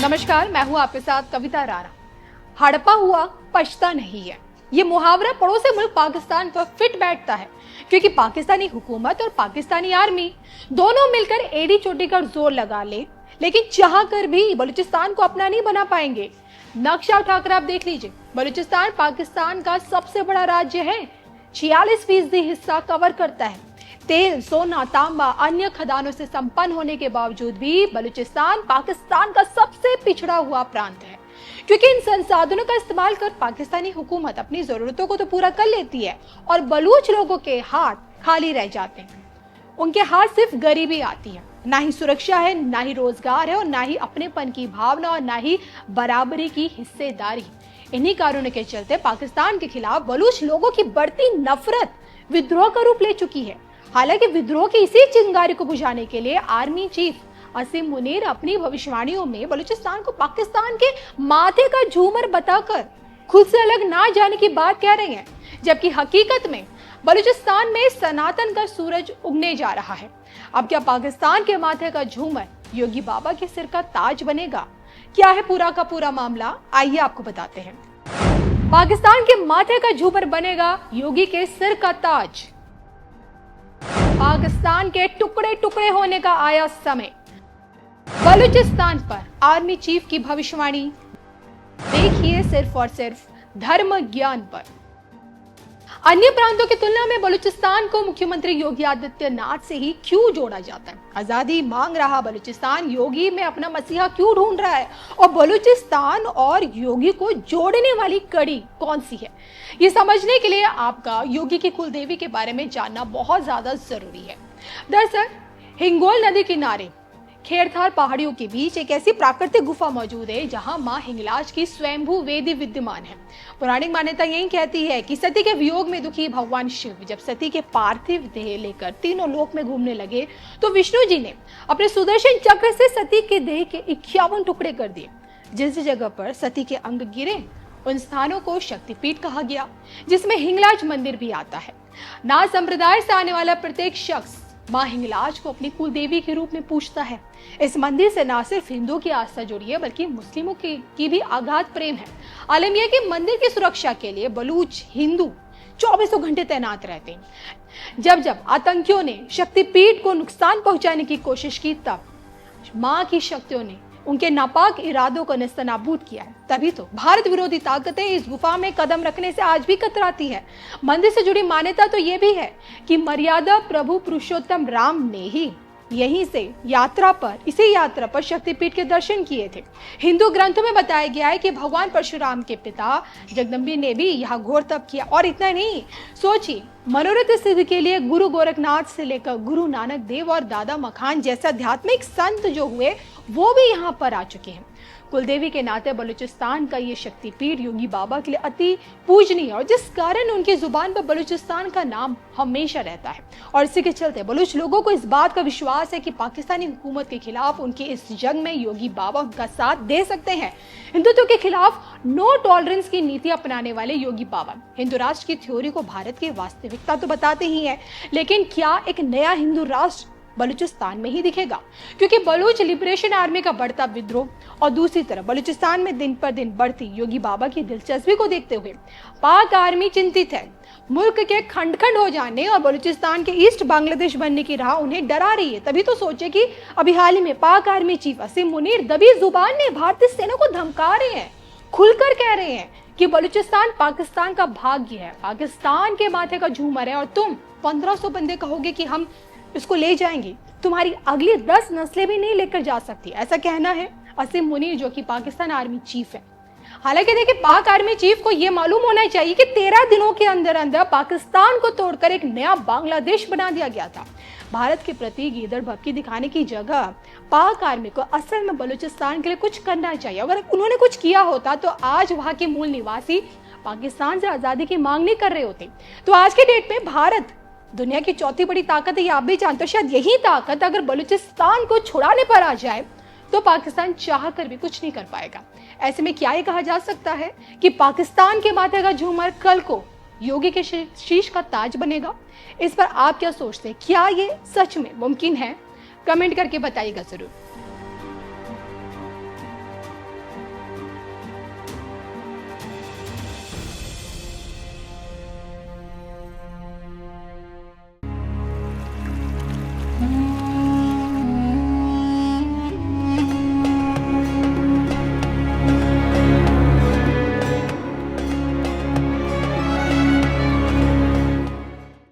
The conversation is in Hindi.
नमस्कार, मैं हूं आपके साथ कविता राणा। हड़पा हुआ पछता नहीं है, ये मुहावरा पड़ोसी मुल्क पाकिस्तान पर फिट बैठता है, क्योंकि पाकिस्तानी हुकूमत और पाकिस्तानी आर्मी दोनों मिलकर एड़ी चोटी कर जोर लगा लेकिन चाह कर भी बलूचिस्तान को अपना नहीं बना पाएंगे। नक्शा उठाकर आप देख लीजिए, बलूचिस्तान पाकिस्तान का सबसे बड़ा राज्य है, 46% हिस्सा कवर करता है। तेल, सोना, तांबा, अन्य खदानों से संपन्न होने के बावजूद भी बलूचिस्तान पाकिस्तान का सबसे पिछड़ा हुआ प्रांत है, क्योंकि इन संसाधनों का इस्तेमाल कर पाकिस्तानी हुकूमत अपनी जरूरतों को तो पूरा कर लेती है और बलूच लोगों के हाथ खाली रह जाते हैं। उनके हाथ सिर्फ गरीबी आती है, ना ही सुरक्षा है, ना ही रोजगार है और ना ही अपनेपन की भावना और ना ही बराबरी की हिस्सेदारी। इन्हीं कारणों के चलते पाकिस्तान के खिलाफ बलूच लोगों की बढ़ती नफरत विद्रोह का रूप ले चुकी है। हालांकि विद्रोह की इसी चिंगारी को बुझाने के लिए आर्मी चीफ असीम मुनीर अपनी भविष्यवाणियों में बलूचिस्तान को पाकिस्तान के माथे का झूमर बताकर खुद से अलग ना जाने की बात कह रहे हैं, जबकि हकीकत में बलूचिस्तान में सनातन का सूरज उगने जा रहा है। अब क्या पाकिस्तान के माथे का झूमर योगी बाबा के सिर का ताज बनेगा? क्या है पूरा का पूरा मामला, आइए आपको बताते हैं। पाकिस्तान के माथे का झूमर बनेगा योगी के सिर का ताज। पाकिस्तान के टुकड़े टुकड़े होने का आया समय। बलूचिस्तान पर आर्मी चीफ की भविष्यवाणी देखिए सिर्फ और सिर्फ धर्म ज्ञान पर। अन्य प्रांतों की तुलना में बलूचिस्तान को मुख्यमंत्री योगी आदित्यनाथ से ही क्यों जोड़ा जाता है? आजादी मांग रहा बलूचिस्तान योगी में अपना मसीहा क्यों ढूंढ रहा है? और बलूचिस्तान और योगी को जोड़ने वाली कड़ी कौन सी है? ये समझने के लिए आपका योगी की कुलदेवी के बारे में जानना बहुत ज्यादा जरूरी है। दरअसल हिंगोल नदी किनारे खेरथार पहाड़ियों के बीच एक ऐसी प्राकृतिक गुफा मौजूद है जहां मां हिंगलाज की स्वयंभू वेदी विद्यमान है। पौराणिक मान्यता यही कहती है कि सती के वियोग में दुखी भगवान शिव जब सती के पार्थिव देह लेकर तीनों लोक में घूमने लगे तो विष्णु जी ने अपने सुदर्शन चक्र से सती के देह के 51 टुकड़े कर दिए। जिस जगह पर सती के अंग गिरे उन स्थानों को शक्तिपीठ कहा गया, जिसमें हिंगलाज मंदिर भी आता है। नाथ संप्रदाय से आने वाला प्रत्येक शख्स मां हिंगलाज को अपनी कुलदेवी के रूप में पूजता है। इस मंदिर से न सिर्फ हिंदुओं की आस्था जुड़ी है बल्कि मुस्लिमों की भी अगाध प्रेम है। आलम यह कि मंदिर की सुरक्षा के लिए बलूच हिंदू 24 घंटे तैनात रहते हैं। जब आतंकियों ने शक्तिपीठ को नुकसान पहुंचाने की कोशिश की तब मां की शक्तियों ने उनके नापाक इरादों को नेस्तनाबूद किया है। तभी तो भारत विरोधी ताकतें इस गुफा में कदम रखने से आज भी कतराती है। मंदिर से जुड़ी मान्यता तो ये भी है कि मर्यादा प्रभु पुरुषोत्तम राम ने ही यहीं से इसी यात्रा पर शक्तिपीठ के दर्शन किए थे। हिंदू ग्रंथों में बताया गया है कि भगवान परशुराम के पिता जगदम्बी ने भी यहाँ घोर तप किया। और इतना नहीं, सोचिए, मनोरथ सिद्धि के लिए गुरु गोरखनाथ से लेकर गुरु नानक देव और दादा मखान जैसे आध्यात्मिक संत जो हुए वो भी यहाँ पर आ चुके हैं। कुलदेवी के नाते बलूचिस्तान का ये शक्तिपीठ योगी बाबा के लिए अति पूजनीय और जिस कारण उनकी जुबान पर बलूचिस्तान का नाम हमेशा रहता है। और इसी के चलते बलूच लोगों को इस बात का विश्वास है कि पाकिस्तानी हुकूमत के खिलाफ उनकी इस जंग में योगी बाबा उनका साथ दे सकते हैं। हिंदुत्व के खिलाफ नो टॉलरेंस की नीति अपनाने वाले योगी बाबा हिंदू राष्ट्र की थ्योरी को भारत की वास्तविकता तो बताते ही है, लेकिन क्या एक नया हिंदू राष्ट्र बलूचिस्तान में ही दिखेगा? क्योंकि बलूच लिबरेशन आर्मी का बढ़ता विद्रोह और दूसरी तरफ बलूचिस्तान में दिन पर दिन बढ़ती योगी बाबा की दिलचस्पी को देखते हुए पाक आर्मी चिंतित है। मुल्क के खंड खंड हो जाने और बलूचिस्तान के ईस्ट बांग्लादेश बनने की राह उन्हें डरा रही है। तभी तो सोचे कि अभी हाल ही में पाक आर्मी चीफ असीम मुनीर दबी जुबान में भारतीय सेना को धमका रहे हैं, खुलकर कह रहे हैं कि बलूचिस्तान पाकिस्तान का भाग्य है, पाकिस्तान के माथे का झूमर है और तुम 1500 बंदे कहोगे कि हम इसको ले जाएंगे, तुम्हारी अगली 10 नस्लें भी नहीं लेकर जा सकती। ऐसा कहना है असीम मुनीर जो कि पाकिस्तान आर्मी चीफ है। हालांकि देखिए, पाक आर्मी चीफ को यह मालूम होना चाहिए कि 13 दिनों के अंदर अंदर पाकिस्तान को तोड़कर एक नया बांग्लादेश बना दिया गया था। भारत के प्रति गीदड़ भपकी दिखाने की जगह पाक आर्मी को असल में बलूचिस्तान के लिए कुछ करना चाहिए। अगर उन्होंने कुछ किया होता तो आज वहां के मूल निवासी पाकिस्तान से आजादी की मांग नहीं कर रहे होते। तो आज के डेट में भारत दुनिया की चौथी बड़ी ताकत है, ये आप भी जानते हो। शायद यही ताकत अगर बलूचिस्तान को छुड़ाने पर आ जाए तो पाकिस्तान चाह कर भी कुछ नहीं कर पाएगा। ऐसे में क्या ये कहा जा सकता है कि पाकिस्तान के माथे का झूमर कल को योगी के शीश का ताज बनेगा? इस पर आप क्या सोचते हैं? क्या ये सच में मुमकिन है? कमेंट करके बताइएगा जरूर।